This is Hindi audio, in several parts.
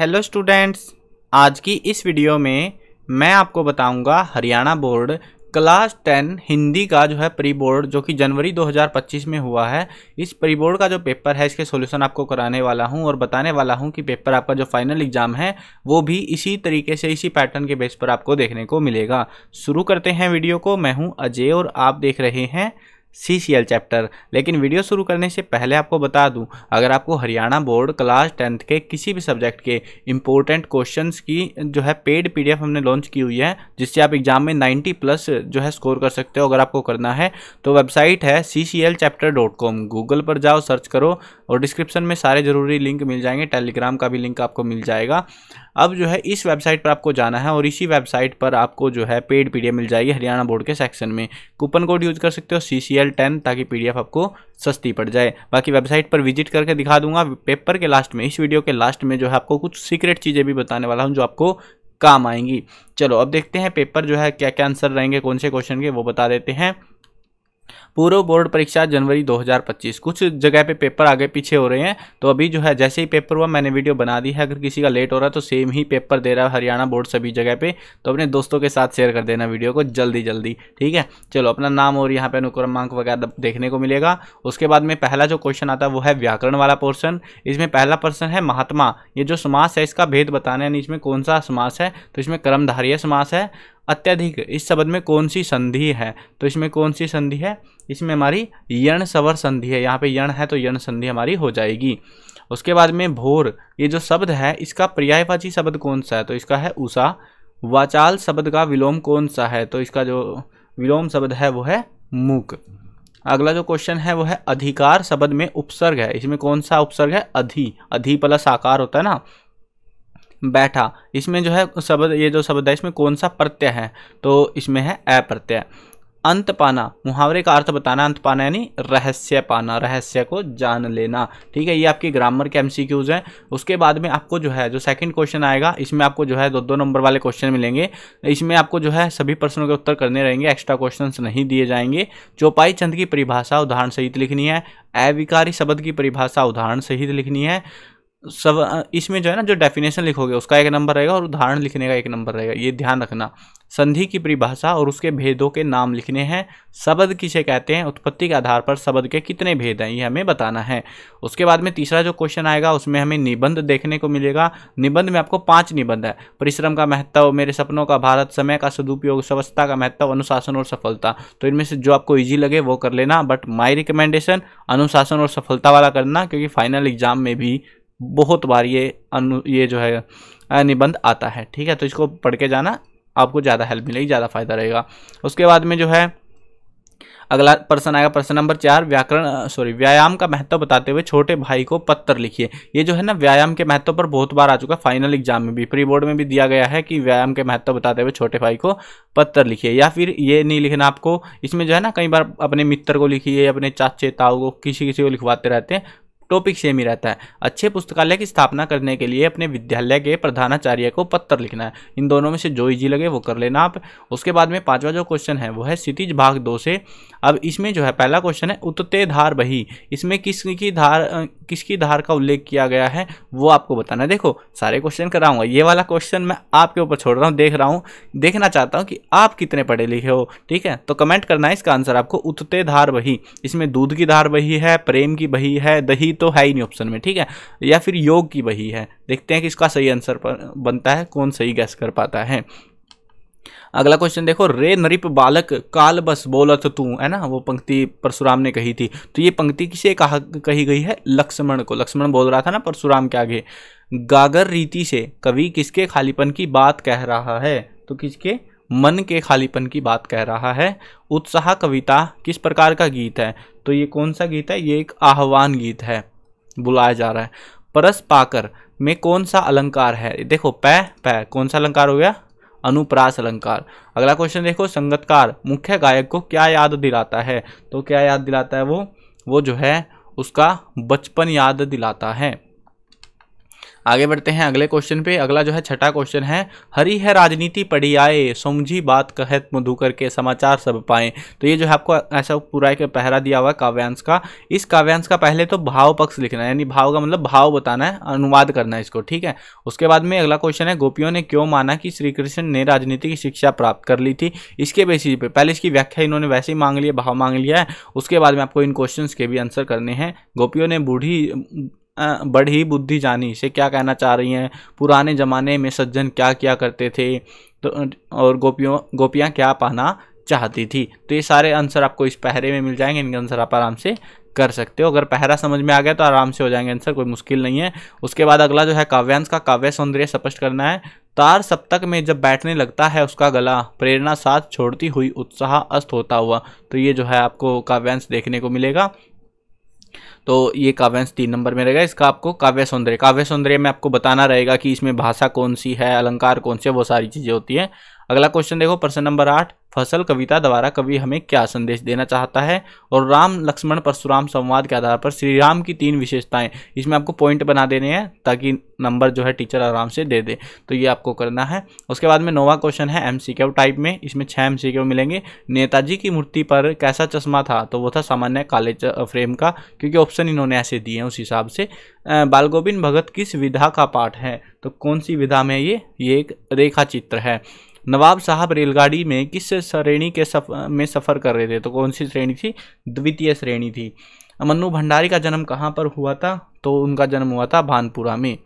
हेलो स्टूडेंट्स, आज की इस वीडियो में मैं आपको बताऊंगा हरियाणा बोर्ड क्लास 10 हिंदी का जो है प्री बोर्ड जो कि जनवरी 2025 में हुआ है। इस प्री बोर्ड का जो पेपर है इसके सॉल्यूशन आपको कराने वाला हूं और बताने वाला हूं कि पेपर आपका जो फाइनल एग्जाम है वो भी इसी तरीके से इसी पैटर्न के बेस पर आपको देखने को मिलेगा। शुरू करते हैं वीडियो को। मैं हूं अजय और आप देख रहे हैं CCL चैप्टर। लेकिन वीडियो शुरू करने से पहले आपको बता दूं, अगर आपको हरियाणा बोर्ड क्लास 10th के किसी भी सब्जेक्ट के इंपॉर्टेंट क्वेश्चंस की जो है पेड PDF हमने लॉन्च की हुई है, जिससे आप एग्जाम में 90+ जो है स्कोर कर सकते हो। अगर आपको करना है तो वेबसाइट है cclchapter.com। गूगल पर जाओ, सर्च करो और डिस्क्रिप्शन में सारे ज़रूरी लिंक मिल जाएंगे। टेलीग्राम का भी लिंक आपको मिल जाएगा। अब जो है इस वेबसाइट पर आपको जाना है और इसी वेबसाइट पर आपको जो है पेड PDF मिल जाएगी हरियाणा बोर्ड के सेक्शन में। कूपन कोड यूज कर सकते हो CCL10 ताकि PDF आपको सस्ती पड़ जाए। बाकी वेबसाइट पर विजिट करके दिखा दूंगा। पेपर के लास्ट में, इस वीडियो के लास्ट में जो है आपको कुछ सीक्रेट चीज़ें भी बताने वाला हूँ जो आपको काम आएंगी। चलो अब देखते हैं पेपर जो है क्या क्या आंसर रहेंगे, कौन से क्वेश्चन के, वो बता देते हैं। पूर्व बोर्ड परीक्षा जनवरी 2025। कुछ जगह पे पेपर आगे पीछे हो रहे हैं, तो अभी जो है जैसे ही पेपर हुआ मैंने वीडियो बना दी है। अगर किसी का लेट हो रहा है तो सेम ही पेपर दे रहा है हरियाणा बोर्ड सभी जगह पे, तो अपने दोस्तों के साथ शेयर कर देना वीडियो को जल्दी जल्दी, ठीक है। चलो अपना नाम और यहाँ पे अनुक्रमांक वगैरह देखने को मिलेगा। उसके बाद में पहला जो क्वेश्चन आता है वो है व्याकरण वाला पोर्शन। इसमें पहला प्रश्न है महात्मा। ये जो समास है इसका भेद बताना है, यानी इसमें कौन सा समास है, तो इसमें कर्मधारय समास है। अत्यधिक, इस शब्द में कौन सी संधि है, तो इसमें कौन सी संधि है, इसमें हमारी यण सवर संधि है। यहाँ पे यण है तो यण संधि हमारी हो जाएगी। उसके बाद में भोर, ये जो शब्द है इसका पर्यायवाची शब्द कौन सा है, तो इसका है उषा। वाचाल शब्द का विलोम कौन सा है, तो इसका जो विलोम शब्द है वो है मूक। अगला जो क्वेश्चन है वो है अधिकार शब्द में उपसर्ग है। इसमें कौन सा उपसर्ग है, अधि। अधि प्लस आकार होता है ना, बैठा। इसमें जो है शब्द, ये जो शब्द है इसमें कौन सा प्रत्यय है, तो इसमें है अ प्रत्यय। अंत पाना, मुहावरे का अर्थ बताना। अंत पाना यानी रहस्य पाना, रहस्य को जान लेना, ठीक है। ये आपकी ग्रामर के MCQs हैं। उसके बाद में आपको जो है जो सेकंड क्वेश्चन आएगा इसमें आपको जो है 2-2 नंबर वाले क्वेश्चन मिलेंगे। इसमें आपको जो है सभी प्रश्नों के उत्तर करने रहेंगे, एक्स्ट्रा क्वेश्चंस नहीं दिए जाएंगे। चौपाई चंद की परिभाषा उदाहरण सहित लिखनी है। अविकारी शब्द की परिभाषा उदाहरण सहित लिखनी है। सब इसमें जो है ना जो डेफिनेशन लिखोगे उसका 1 नंबर रहेगा और उदाहरण लिखने का 1 नंबर रहेगा, ये ध्यान रखना। संधि की परिभाषा और उसके भेदों के नाम लिखने हैं। शब्द किसे कहते हैं, उत्पत्ति के आधार पर शब्द के कितने भेद हैं ये हमें बताना है। उसके बाद में तीसरा जो क्वेश्चन आएगा उसमें हमें निबंध देखने को मिलेगा। निबंध में आपको 5 निबंध है। परिश्रम का महत्व, मेरे सपनों का भारत, समय का सदुपयोग, स्वच्छता का महत्व, अनुशासन और सफलता। तो इनमें से जो आपको ईजी लगे वो कर लेना, बट माई रिकमेंडेशन अनुशासन और सफलता वाला करना, क्योंकि फाइनल एग्जाम में भी बहुत बार ये जो है निबंध आता है, ठीक है। तो इसको पढ़ के जाना, आपको ज़्यादा हेल्प मिलेगी, ज़्यादा फायदा रहेगा। उसके बाद में जो है अगला प्रश्न आएगा, प्रश्न नंबर 4। व्यायाम का महत्व बताते हुए छोटे भाई को पत्र लिखिए। ये जो है ना व्यायाम के महत्व पर बहुत बार आ चुका है, फाइनल एग्जाम में भी, प्री बोर्ड में भी दिया गया है कि व्यायाम के महत्व बताते हुए छोटे भाई को पत्र लिखिए। या फिर ये नहीं लिखना आपको, इसमें जो है ना कई बार अपने मित्र को लिखिए, अपने चाचे ताऊ को, किसी को लिखवाते रहते हैं, टॉपिक सेम ही रहता है। अच्छे पुस्तकालय की स्थापना करने के लिए अपने विद्यालय के प्रधानाचार्य को पत्र लिखना है। इन दोनों में से जो इजी लगे वो कर लेना आप। उसके बाद में 5वां जो क्वेश्चन है वो है क्षितिज भाग 2 से। अब इसमें जो है पहला क्वेश्चन है उत्ते धार बही। इसमें किसकी धार का उल्लेख किया गया है वो आपको बताना है। देखो सारे क्वेश्चन कराऊंगा, ये वाला क्वेश्चन मैं आपके ऊपर छोड़ रहा हूँ, देख रहा हूँ, देखना चाहता हूँ कि आप कितने पढ़े लिखे हो, ठीक है। तो कमेंट करना है इसका आंसर आपको, उत्ते धार बही। इसमें दूध की धार बही है, प्रेम की बही है, दही तो है ही नहीं ऑप्शन में, ठीक है, या फिर योग की बही है। देखते हैं कि इसका सही आंसर बनता है, कौन सही गैस कर पाता है। अगला क्वेश्चन देखो, रे नरिप बालक काल बस बोलत तू, है ना, वो पंक्ति परशुराम ने कही थी। तो ये पंक्ति किसे कही गई है, लक्ष्मण को। लक्ष्मण बोल रहा था ना परशुराम के आगे। गागर रीति से कवि किसके खालीपन की बात कह रहा है, तो किसके मन के खालीपन की बात कह रहा है। उत्साह कविता किस प्रकार का गीत है, तो ये कौन सा गीत है, ये एक आह्वान गीत है, बुलाया जा रहा है। परस पाकर में कौन सा अलंकार है, देखो पै कौन सा अलंकार हो गया, अनुप्रास अलंकार। अगला क्वेश्चन देखो, संगतकार मुख्य गायक को क्या याद दिलाता है, तो क्या याद दिलाता है वो जो है उसका बचपन याद दिलाता है। आगे बढ़ते हैं अगले क्वेश्चन पे। अगला जो है छठा क्वेश्चन है, हरी है राजनीति पढ़ी आए, समझी बात कहत मधुकर के समाचार सब पाए। तो ये जो है आपको ऐसा पूरा एक पहरा दिया हुआ है काव्यांश का। इस काव्यांश का पहले तो भाव पक्ष लिखना है, यानी भाव का मतलब भाव बताना है, अनुवाद करना है इसको, ठीक है। उसके बाद में अगला क्वेश्चन है, गोपियों ने क्यों माना कि श्री कृष्ण ने राजनीति की शिक्षा प्राप्त कर ली थी। इसके बेसिस पे पहले इसकी व्याख्या इन्होंने वैसे ही मांग लिया, भाव मांग लिया है। उसके बाद में आपको इन क्वेश्चन के भी आंसर करने हैं। गोपियों ने बढ़ी बुद्धि जानी से क्या कहना चाह रही हैं, पुराने जमाने में सज्जन क्या किया करते थे, तो और गोपियां क्या पाना चाहती थी। तो ये सारे आंसर आपको इस पहरे में मिल जाएंगे, इनके आंसर आप आराम से कर सकते हो। अगर पहरा समझ में आ गया तो आराम से हो जाएंगे आंसर, कोई मुश्किल नहीं है। उसके बाद अगला जो है काव्यांश का काव्य सौंदर्य स्पष्ट करना है। तार सप्तक में जब बैठने लगता है उसका गला, प्रेरणा साथ छोड़ती हुई उत्साह अस्त होता हुआ। तो ये जो है आपको काव्यांश देखने को मिलेगा। तो ये काव्यांश 3 नंबर में रहेगा। इसका आपको काव्य सौंदर्य में आपको बताना रहेगा कि इसमें भाषा कौन सी है, अलंकार कौन से, वो सारी चीजें होती हैं। अगला क्वेश्चन देखो, प्रश्न नंबर 8, फसल कविता द्वारा कवि हमें क्या संदेश देना चाहता है। और राम लक्ष्मण परशुराम संवाद के आधार पर श्री राम की 3 विशेषताएं, इसमें आपको पॉइंट बना देने हैं ताकि नंबर जो है टीचर आराम से दे दे। तो ये आपको करना है। उसके बाद में 9वां क्वेश्चन है एमसीक्यू टाइप में, इसमें 6 एमसीक्यू मिलेंगे। नेताजी की मूर्ति पर कैसा चश्मा था, तो वो था सामान्य काले फ्रेम का, क्योंकि ऑप्शन इन्होंने ऐसे दिए हैं उस हिसाब से। बाल गोविंद भगत किस विधा का पाठ है, तो कौन सी विधा में ये एक रेखा चित्र है। नवाब साहब रेलगाड़ी में किस श्रेणी के में सफ़र कर रहे थे, तो कौन सी श्रेणी थी, द्वितीय श्रेणी थी। मन्नू भंडारी का जन्म कहाँ पर हुआ था, तो उनका जन्म हुआ था भानपुरा में।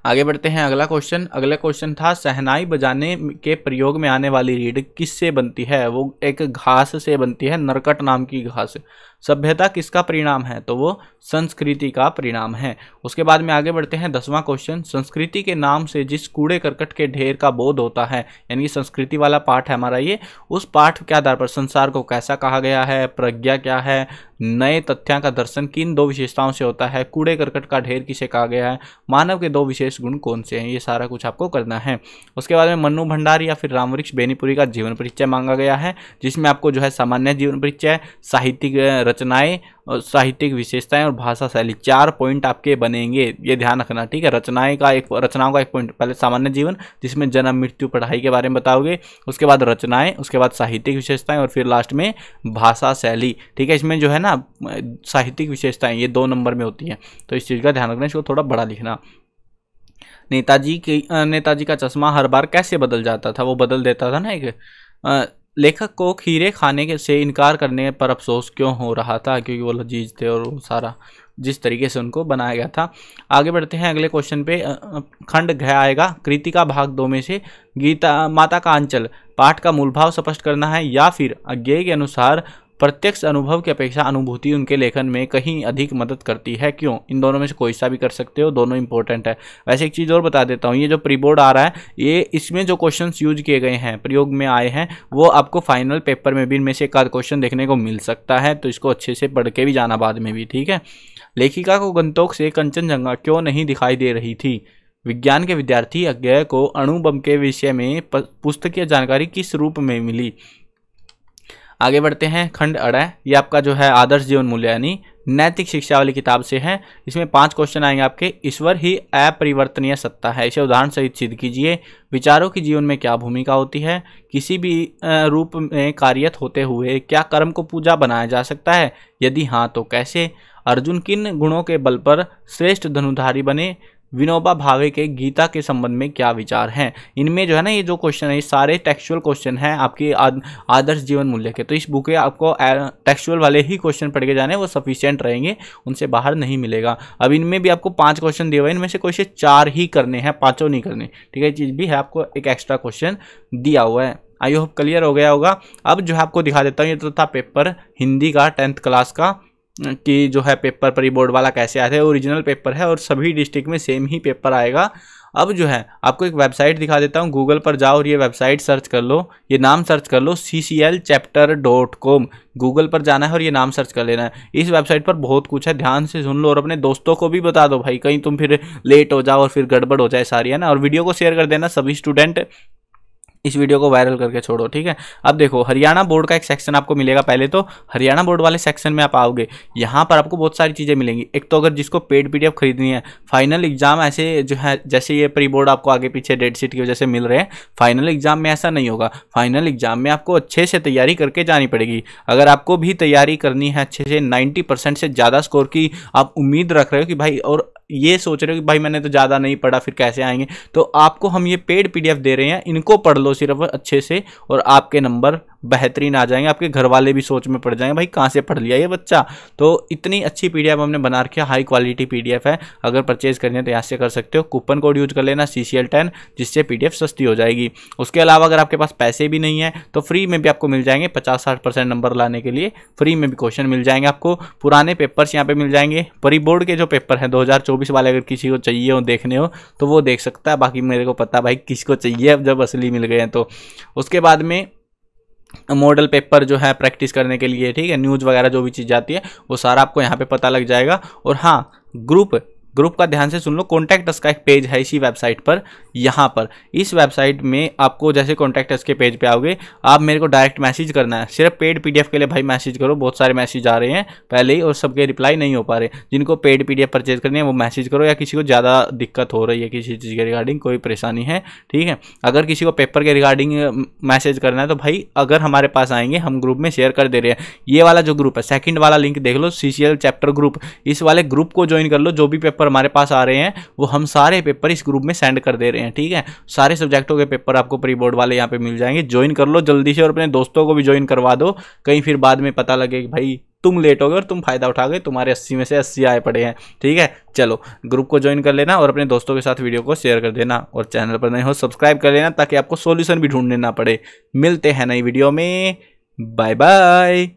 आगे बढ़ते हैं अगला क्वेश्चन था, शहनाई बजाने के प्रयोग में आने वाली रीड किससे बनती है, वो एक घास से बनती है, नरकट नाम की घास। सभ्यता किसका परिणाम है, तो वो संस्कृति का परिणाम है। उसके बाद में आगे बढ़ते हैं 10वां क्वेश्चन, संस्कृति के नाम से जिस कूड़े करकट के ढेर का बोध होता है, यानी संस्कृति वाला पाठ है हमारा ये। उस पाठ के आधार पर संसार को कैसा कहा गया है, प्रज्ञा क्या है, नए तथ्यों का दर्शन किन 2 विशेषताओं से होता है, कूड़े करकट का ढेर किसे कहा गया है, मानव के 2 विशेष गुण कौन से हैं, ये सारा कुछ आपको करना है। उसके बाद में मन्नू भंडारी या फिर रामवृक्ष बेनीपुरी का जीवन परिचय मांगा गया है, जिसमें आपको जो है सामान्य जीवन परिचय, साहित्यिक रचनाएं और साहित्यिक विशेषताएं और भाषा शैली, 4 पॉइंट आपके बनेंगे, ये ध्यान रखना, ठीक है। रचनाओं का एक पॉइंट, पहले सामान्य जीवन जिसमें जन्म मृत्यु पढ़ाई के बारे में बताओगे, उसके बाद रचनाएं, उसके बाद साहित्यिक विशेषताएं और फिर लास्ट में भाषा शैली, ठीक है। इसमें जो है ना साहित्यिक विशेषताएं ये 2 नंबर में होती हैं, तो इस चीज़ का ध्यान रखना, इसको थोड़ा बड़ा लिखना। नेताजी का चश्मा हर बार कैसे बदल जाता था, वो बदल देता था ना एक। लेखक को खीरे खाने से इनकार करने पर अफसोस क्यों हो रहा था, क्योंकि वो लजीज थे और वो सारा जिस तरीके से उनको बनाया गया था। आगे बढ़ते हैं अगले क्वेश्चन पे। खंड घ आएगा, कृतिका भाग 2 में से गीता माता का अंचल पाठ का मूल भाव स्पष्ट करना है, या फिर अज्ञेय के अनुसार प्रत्यक्ष अनुभव की अपेक्षा अनुभूति उनके लेखन में कहीं अधिक मदद करती है, क्यों। इन दोनों में से कोई सा भी कर सकते हो, दोनों इंपॉर्टेंट है। वैसे एक चीज़ और बता देता हूँ, ये जो प्री बोर्ड आ रहा है, ये इसमें जो क्वेश्चंस यूज किए गए हैं, प्रयोग में आए हैं, वो आपको फाइनल पेपर में भी इनमें से एक आध क्वेश्चन देखने को मिल सकता है, तो इसको अच्छे से पढ़ के भी जाना बाद में भी, ठीक है। लेखिका को गंतोक से कंचनजंगा क्यों नहीं दिखाई दे रही थी। विज्ञान के विद्यार्थी अज्ञेय को अणु बम के विषय में पुस्तकीय जानकारी किस रूप में मिली। आगे बढ़ते हैं खंड अड़, ये आपका जो है आदर्श जीवन मूल्य यानी नैतिक शिक्षा वाली किताब से है। इसमें 5 क्वेश्चन आएंगे आपके। ईश्वर ही अपरिवर्तनीय सत्ता है, इसे उदाहरण सहित सिद्ध कीजिए। विचारों की जीवन में क्या भूमिका होती है। किसी भी रूप में कार्यरत होते हुए क्या कर्म को पूजा बनाया जा सकता है, यदि हाँ तो कैसे। अर्जुन किन गुणों के बल पर श्रेष्ठ धनुधारी बने। विनोबा भावे के गीता के संबंध में क्या विचार हैं। इनमें जो है ना ये जो क्वेश्चन है ये सारे टेक्सचुअल क्वेश्चन हैं आपके आदर्श जीवन मूल्य के। तो इस बुक में आपको टेक्सचुअल वाले ही क्वेश्चन पढ़ के जाने, वो सफिशिएंट रहेंगे, उनसे बाहर नहीं मिलेगा। अब इनमें भी आपको 5 क्वेश्चन दिए हुए हैं, इनमें से कोई से 4 ही करने हैं, 5 नहीं करने, ठीक है। ये चीज़ भी है, आपको एक एक्स्ट्रा क्वेश्चन दिया हुआ है। आई होप क्लियर हो गया होगा। अब जो है आपको दिखा देता हूँ, ये तो था पेपर हिंदी का 10th क्लास का कि जो है पेपर प्री बोर्ड वाला कैसे आया था। ओरिजिनल पेपर है और सभी डिस्ट्रिक्ट में सेम ही पेपर आएगा। अब जो है आपको एक वेबसाइट दिखा देता हूँ, गूगल पर जाओ और ये वेबसाइट सर्च कर लो, ये नाम सर्च कर लो cclchapter.com। गूगल पर जाना है और ये नाम सर्च कर लेना है। इस वेबसाइट पर बहुत कुछ है, ध्यान से सुन लो और अपने दोस्तों को भी बता दो भाई, कहीं तुम फिर लेट हो जाओ और फिर गड़बड़ हो जाए सारी, है ना। और वीडियो को शेयर कर देना, सभी स्टूडेंट इस वीडियो को वायरल करके छोड़ो, ठीक है। अब देखो हरियाणा बोर्ड का एक सेक्शन आपको मिलेगा। पहले तो हरियाणा बोर्ड वाले सेक्शन में आप आओगे, यहाँ पर आपको बहुत सारी चीज़ें मिलेंगी। एक तो अगर जिसको पेड पीडीएफ खरीदनी है, फाइनल एग्जाम ऐसे जो है, जैसे ये प्री बोर्ड आपको आगे पीछे डेट शीट की वजह से मिल रहे हैं, फाइनल एग्जाम में ऐसा नहीं होगा। फाइनल एग्जाम में आपको अच्छे से तैयारी करके जानी पड़ेगी। अगर आपको भी तैयारी करनी है अच्छे से, 90% से ज़्यादा स्कोर की आप उम्मीद रख रहे हो कि भाई, और ये सोच रहे हो कि भाई मैंने तो ज़्यादा नहीं पढ़ा फिर कैसे आएंगे, तो आपको हम ये पेड पीडीएफ दे रहे हैं, इनको पढ़ लो सिर्फ अच्छे से और आपके नंबर बेहतरीन आ जाएंगे। आपके घर वाले भी सोच में पड़ जाएंगे भाई कहाँ से पढ़ लिया ये बच्चा। तो इतनी अच्छी पीडीएफ हमने बना रखी है, हाई क्वालिटी पीडीएफ है। अगर परचेज करनी है तो यहाँ से कर सकते हो। कूपन कोड यूज कर लेना CCL10, जिससे पीडीएफ सस्ती हो जाएगी। उसके अलावा अगर आपके पास पैसे भी नहीं है तो फ्री में भी आपको मिल जाएंगे। 50-60% नंबर लाने के लिए फ्री में भी क्वेश्चन मिल जाएंगे आपको। पुराने पेपर्स यहाँ पे मिल जाएंगे। परी बोर्ड के जो पेपर हैं 2024 वाले, अगर किसी को चाहिए हो देखने हो तो वो देख सकता है। बाकी मेरे को पता भाई किसको चाहिए, अब जब असली मिल गए हैं तो। उसके बाद में मॉडल पेपर जो है प्रैक्टिस करने के लिए, ठीक है, न्यूज़ वगैरह जो भी चीज़ आती है वो सारा आपको यहाँ पे पता लग जाएगा। और हाँ, ग्रुप का ध्यान से सुन लो। कॉन्टैक्ट अस का एक पेज है इसी वेबसाइट पर। यहाँ पर इस वेबसाइट में आपको जैसे कॉन्टैक्ट अस के पेज पे आओगे, आप मेरे को डायरेक्ट मैसेज करना है। सिर्फ पेड पीडीएफ के लिए भाई मैसेज करो। बहुत सारे मैसेज आ रहे हैं पहले ही और सबके रिप्लाई नहीं हो पा रहे। जिनको पेड पीडीएफ परचेज करनी है वो मैसेज करो, या किसी को ज़्यादा दिक्कत हो रही है किसी चीज़ के रिगार्डिंग, कोई परेशानी है, ठीक है। अगर किसी को पेपर के रिगार्डिंग मैसेज करना है तो भाई अगर हमारे पास आएंगे, हम ग्रुप में शेयर कर दे रहे हैं। ये वाला जो ग्रुप है, सेकंड वाला लिंक देख लो, CCL चैप्टर ग्रुप, इस वाले ग्रुप को ज्वाइन कर लो। जो भी पेपर हमारे पास आ रहे हैं वो हम सारे पेपर इस ग्रुप में सेंड कर दे रहे हैं, ठीक है। सारे सब्जेक्टों के पेपर आपको प्री बोर्ड वाले यहाँ पे मिल जाएंगे। ज्वाइन कर लो जल्दी से और अपने दोस्तों को भी ज्वाइन करवा दो। कहीं फिर बाद में पता लगे कि भाई तुम लेट हो गए और तुम फायदा उठा गए, तुम्हारे 80 में से 80 आए पड़े हैं, ठीक है। चलो ग्रुप को ज्वाइन कर लेना और अपने दोस्तों के साथ वीडियो को शेयर कर देना, और चैनल पर नए हो सब्सक्राइब कर लेना ताकि आपको सॉल्यूशन भी ढूंढने ना पड़े। मिलते हैं नई वीडियो में, बाय बाय।